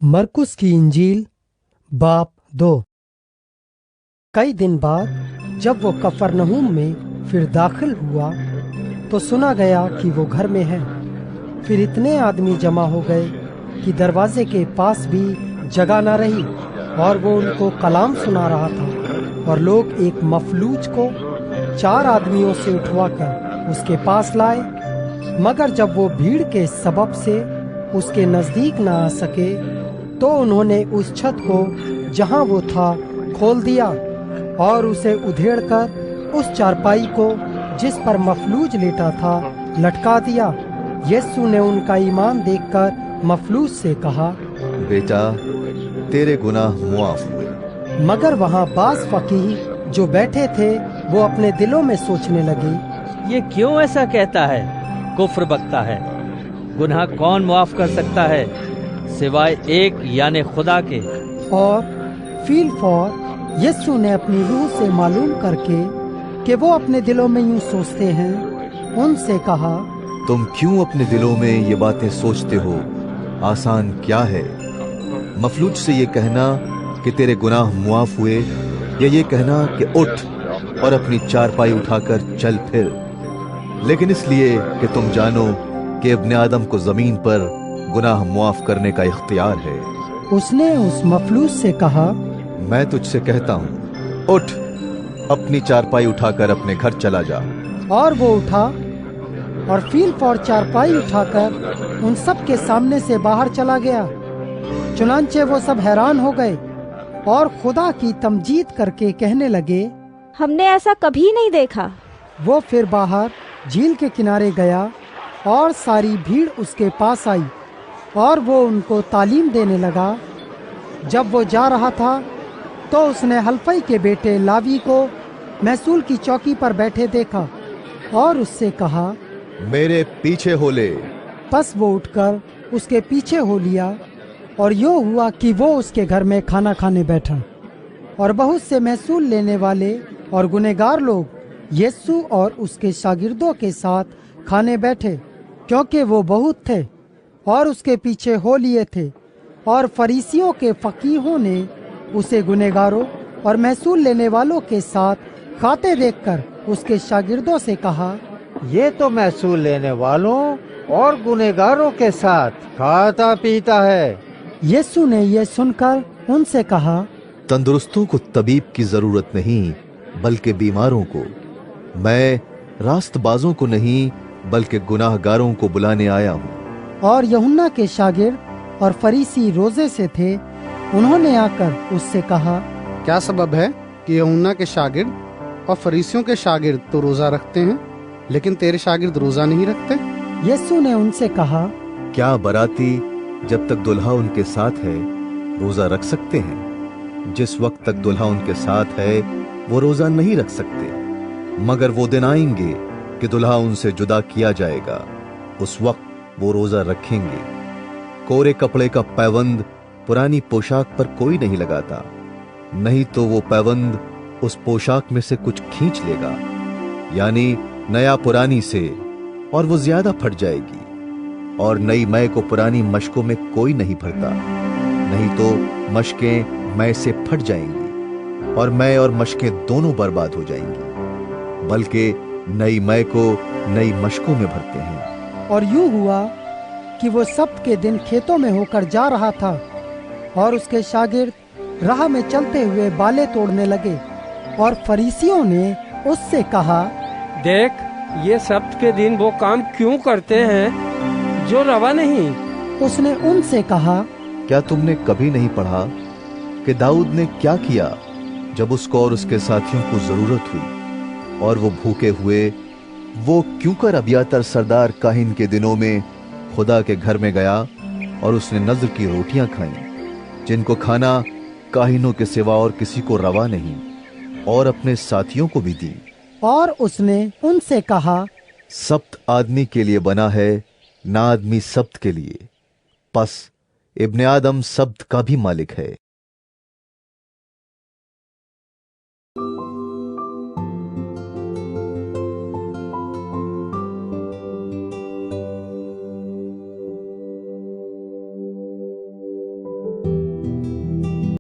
मरकुस की इंजील बाप 2। कई दिन बाद जब वो कफरनहूम में फिर दाखिल हुआ तो सुना गया कि वो घर में है। फिर इतने आदमी जमा हो गए कि दरवाजे के पास भी जगह न रही, और वो उनको कलाम सुना रहा था। और लोग एक मफलूज को 4 आदमियों से उठवाकर उसके पास लाए, मगर जब वो भीड़ के सबब से उसके नजदीक न आ सके तो उन्होंने उस छत को जहां वो था खोल दिया और उसे उधेड़कर उस चारपाई को जिस पर मफलूज लेटा था लटका दिया। यीशु ने उनका ईमान देखकर मफलूज से कहा, बेटा, तेरे गुनाह मुआफ हुए। मगर वहां बास फकीह जो बैठे थे वो अपने दिलों में सोचने लगे, ये क्यों ऐसा कहता है? कुफ्र बकता है। गुनाह कौन मुआफ कर सकता है सिवाय एक यानी खुदा के। और फील फॉर यीशु ने अपनी रूह से मालूम करके कि वो अपने दिलों में यूं सोचते हैं, उनसे कहा, तुम क्यों अपने दिलों में ये बातें सोचते हो? आसान क्या है, मफलूज से ये कहना कि तेरे गुनाह मुआफ हुए, या ये कहना कि उठ और अपनी चारपाई उठाकर चल फिर। लेकिन इसलिए कि तुम जानो कि इब्ने आदम को जमीन पर गुनाह मुआफ करने का इख्तियार है। उसने उस मफलूज से कहा, मैं तुझसे कहता हूँ, उठ, अपनी चारपाई उठाकर अपने घर चला जा। और वो उठा और फील फॉर चारपाई उठाकर उन सब के सामने से बाहर चला गया। चुनांचे वो सब हैरान हो गए और खुदा की तमजीद करके कहने लगे, हमने ऐसा कभी नहीं देखा। वो फिर बाहर झील के किनारे गया और सारी भीड़ उसके पास आई और वो उनको तालीम देने लगा। जब वो जा रहा था तो उसने हल्फई के बेटे लावी को महसूल की चौकी पर बैठे देखा और उससे कहा, मेरे पीछे हो ले। बस वो उठकर उसके पीछे हो लिया, और यूं हुआ कि वो उसके घर में खाना खाने बैठा। और बहुत से महसूल लेने वाले और गुनहगार लोग यीशु और उसके शागिर्दों के साथ खाने बैठे, क्योंकि वो बहुत थे और उसके पीछे हो लिए थे। और फरीसियों के फकीहों ने उसे गुनहगारों और महसूल लेने वालों के साथ खाते देखकर उसके शागिर्दों से कहा, ये तो महसूल लेने वालों और गुनहगारों के साथ खाता पीता है। यीशु ने ये सुनकर उनसे कहा, तंदुरुस्तों को तबीब की जरूरत नहीं, बल्कि बीमारों को। मैं रास्तबाजों को नहीं, बल्कि गुनाहगारों को बुलाने आया हूँ। और यूहन्ना के शागिर्द और फरीसी रोजे से थे। उन्होंने आकर उससे कहा, क्या सबब है कि यूहन्ना के शागिर्द और फरीसियों के शागिर्द तो रोजा रखते हैं, लेकिन तेरे शागिर्द रोजा नहीं रखते? यीशु ने उनसे कहा, क्या बराती जब तक दुल्हा उनके साथ है रोजा रख सकते हैं? जिस वक्त तक दुल्हा उनके साथ है वो रोजा नहीं रख सकते, मगर वो दिन आएंगे कि दुल्हा उनसे जुदा किया जाएगा, उस वक्त वो रोजा रखेंगे। कोरे कपड़े का पैबंद पुरानी पोशाक पर कोई नहीं लगाता, नहीं तो वो पैबंद उस पोशाक में से कुछ खींच लेगा, यानी नया पुरानी से, और वो ज्यादा फट जाएगी। और नई मै को पुरानी मशकों में कोई नहीं भरता, नहीं तो मशकें मै से फट जाएंगी और मै और मशकें दोनों बर्बाद हो जाएंगी, बल्कि नई मै को नई मशकों में भरते हैं। और यूं हुआ कि वो सब्त के दिन खेतों में होकर जा रहा था, और उसके शागिर्द राह में चलते हुए बाले तोड़ने लगे। और फरीसियों ने उससे कहा, देख, ये सब्त के दिन वो काम क्यों करते हैं जो रवा नहीं। उसने उनसे कहा, क्या तुमने कभी नहीं पढ़ा कि दाऊद ने क्या किया जब उसको और उसके साथियों को जरूरत हुई और वो भूखे हुए? वो क्यों कर अबियातर सरदार काहिन के दिनों में खुदा के घर में गया और उसने नज़र की रोटियां खाईं, जिनको खाना काहिनों के सिवा और किसी को रवा नहीं, और अपने साथियों को भी दी। और उसने उनसे कहा, सब्त आदमी के लिए बना है, ना आदमी सब्त के लिए। बस इब्ने आदम सब्त का भी मालिक है।